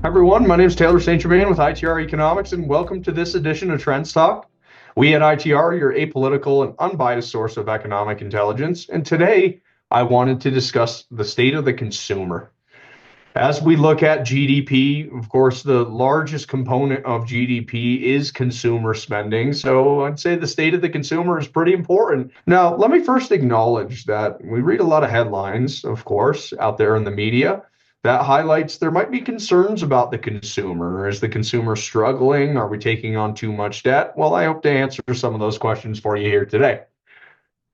Everyone, my name is Taylor St. Germain with ITR Economics, and welcome to this edition of TrendsTalk. We at ITR are your apolitical and unbiased source of economic intelligence, and today I wanted to discuss the state of the consumer. As we look at GDP, of course, the largest component of GDP is consumer spending, so I'd say the state of the consumer is pretty important. Now, let me first acknowledge that we read a lot of headlines, of course, out there in the media that highlights there might be concerns about the consumer. Is the consumer struggling? Are we taking on too much debt? Well, I hope to answer some of those questions for you here today.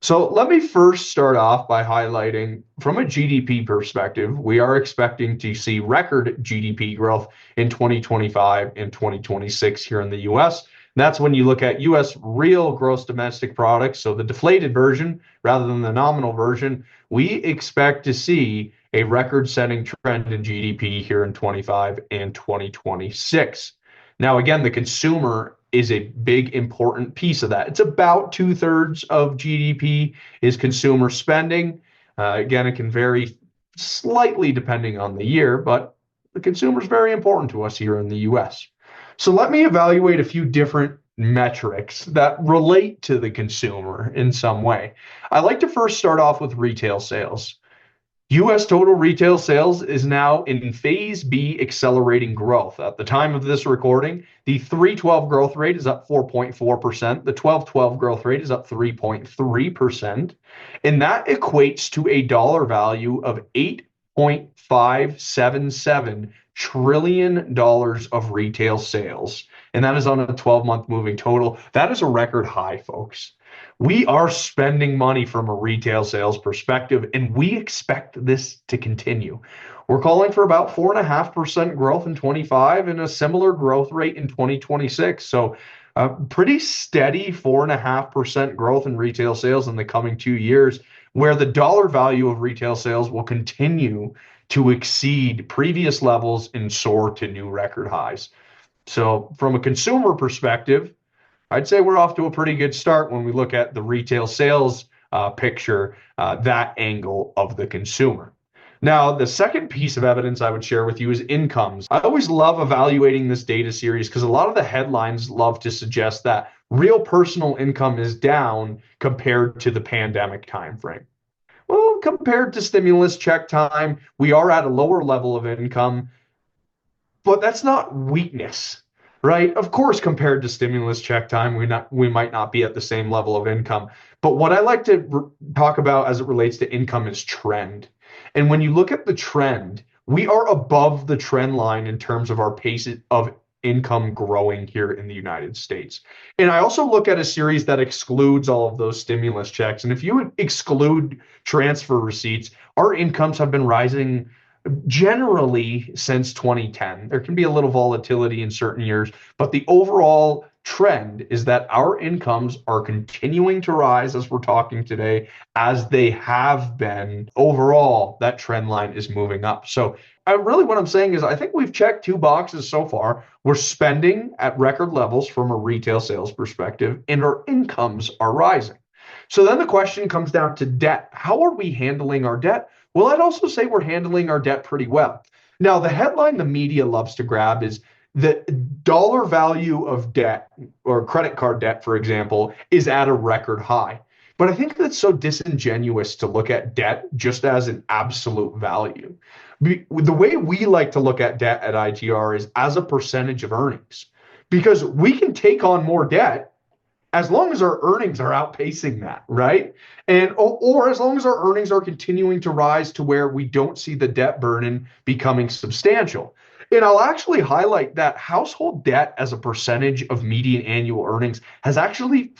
So let me first start off by highlighting from a GDP perspective, we are expecting to see record GDP growth in 2025 and 2026 here in the US. That's when you look at US real gross domestic products, so the deflated version rather than the nominal version. We expect to see a record-setting trend in GDP here in 25 and 2026. Now, again, the consumer is a big, important piece of that. It's about 2/3 of GDP is consumer spending. Again, it can vary slightly depending on the year, but the consumer is very important to us here in the US. So let me evaluate a few different metrics that relate to the consumer in some way. I like to first start off with retail sales. US total retail sales is now in phase B accelerating growth. At the time of this recording, the 3/12 growth rate is up 4.4%. The 12/12 growth rate is up 3.3%. And that equates to a dollar value of $8.577 trillion of retail sales. And that is on a 12-month moving total. That is a record high, folks. We are spending money from a retail sales perspective, and we expect this to continue. We're calling for about 4.5% growth in 25 and a similar growth rate in 2026. So a pretty steady 4.5% growth in retail sales in the coming 2 years, where the dollar value of retail sales will continue to exceed previous levels and soar to new record highs. So from a consumer perspective, I'd say we're off to a pretty good start when we look at the retail sales picture, that angle of the consumer. Now, the second piece of evidence I would share with you is incomes. I always love evaluating this data series because a lot of the headlines love to suggest that real personal income is down compared to the pandemic timeframe. Well, compared to stimulus check time, we are at a lower level of income, but that's not weakness. Right? Of course, compared to stimulus check time, we might not be at the same level of income. But what I like to talk about as it relates to income is trend. And when you look at the trend, we are above the trend line in terms of our pace of income growing here in the United States. And I also look at a series that excludes all of those stimulus checks. And if you would exclude transfer receipts, our incomes have been rising generally since 2010. There can be a little volatility in certain years, but the overall trend is that our incomes are continuing to rise as we're talking today, as they have been. Overall, that trend line is moving up. So what I'm saying is I think we've checked two boxes so far. We're spending at record levels from a retail sales perspective, and our incomes are rising. So then the question comes down to debt. How are we handling our debt? Well, I'd also say we're handling our debt pretty well. Now, the headline the media loves to grab is the dollar value of debt or credit card debt, for example, is at a record high. But I think that's so disingenuous to look at debt just as an absolute value. The way we like to look at debt at ITR is as a percentage of earnings, because we can take on more debt as long as our earnings are outpacing that, right? Or as long as our earnings are continuing to rise to where we don't see the debt burden becoming substantial. And I'll actually highlight that household debt as a percentage of median annual earnings has actually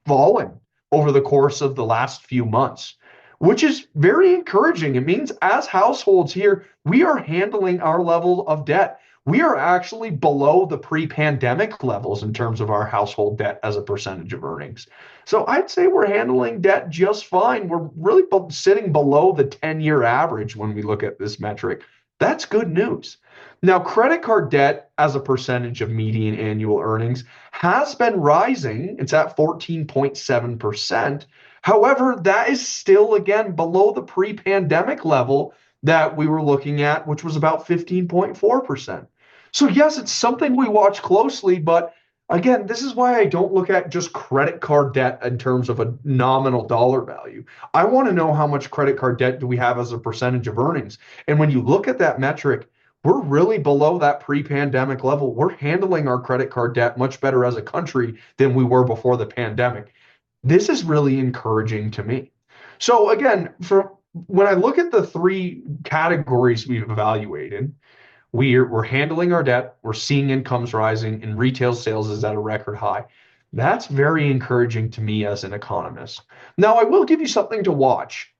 fallen over the course of the last few months, which is very encouraging. It means as households here, we are handling our level of debt. We are actually below the pre-pandemic levels in terms of our household debt as a percentage of earnings. So I'd say we're handling debt just fine. We're really sitting below the 10-year average when we look at this metric. That's good news. Now, credit card debt as a percentage of median annual earnings has been rising. It's at 14.7%. However, that is still, again, below the pre-pandemic level that we were looking at, which was about 15.4%. So yes, it's something we watch closely, but again, this is why I don't look at just credit card debt in terms of a nominal dollar value. I want to know how much credit card debt do we have as a percentage of earnings. And when you look at that metric, we're really below that pre-pandemic level. We're handling our credit card debt much better as a country than we were before the pandemic. This is really encouraging to me. So again, for when I look at the three categories we've evaluated, we're handling our debt, we're seeing incomes rising, and retail sales is at a record high. That's very encouraging to me as an economist. Now, I will give you something to watch,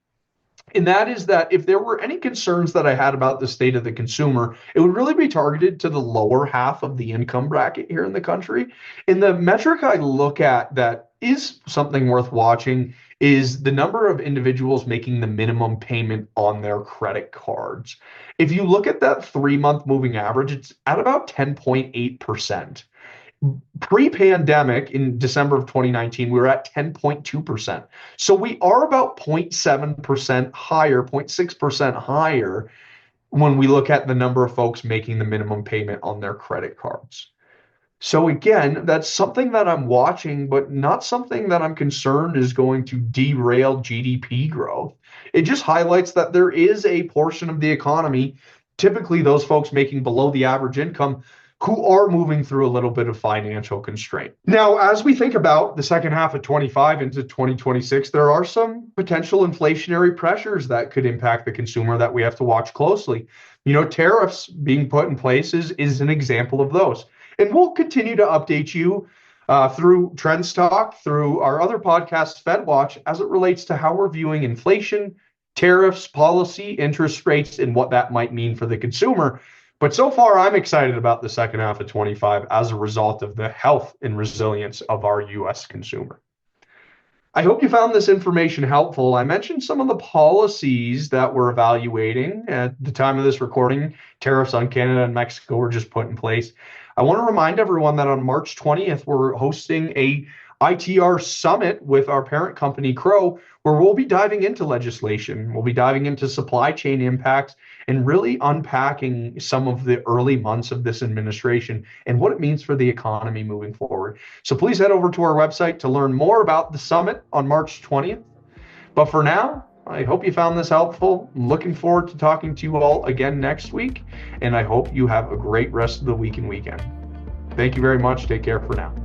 and that is that if there were any concerns that I had about the state of the consumer, it would really be targeted to the lower half of the income bracket here in the country. And the metric I look at that is something worth watching is the number of individuals making the minimum payment on their credit cards. If you look at that 3-month moving average, it's at about 10.8%. Pre-pandemic in December of 2019, we were at 10.2%. So we are about 0.7% higher, 0.6% higher when we look at the number of folks making the minimum payment on their credit cards. So again, that's something that I'm watching, but not something that I'm concerned is going to derail GDP growth. It just highlights that there is a portion of the economy, typically those folks making below the average income, who are moving through a little bit of financial constraint. Now, as we think about the second half of 25 into 2026, there are some potential inflationary pressures that could impact the consumer that we have to watch closely. Tariffs being put in place is an example of those. And we'll continue to update you through TrendsTalk, through our other podcast, FedWatch, as it relates to how we're viewing inflation, tariffs, policy, interest rates, and what that might mean for the consumer. But so far, I'm excited about the second half of 25 as a result of the health and resilience of our U.S. consumer. I hope you found this information helpful. I mentioned some of the policies that we're evaluating at the time of this recording. Tariffs on Canada and Mexico were just put in place. I want to remind everyone that on March 20th, we're hosting a ITR Summit with our parent company, Crow, where we'll be diving into legislation. We'll be diving into supply chain impacts and really unpacking some of the early months of this administration and what it means for the economy moving forward. So please head over to our website to learn more about the summit on March 20th. But for now, I hope you found this helpful. I'm looking forward to talking to you all again next week, and I hope you have a great rest of the week and weekend. Thank you very much. Take care for now.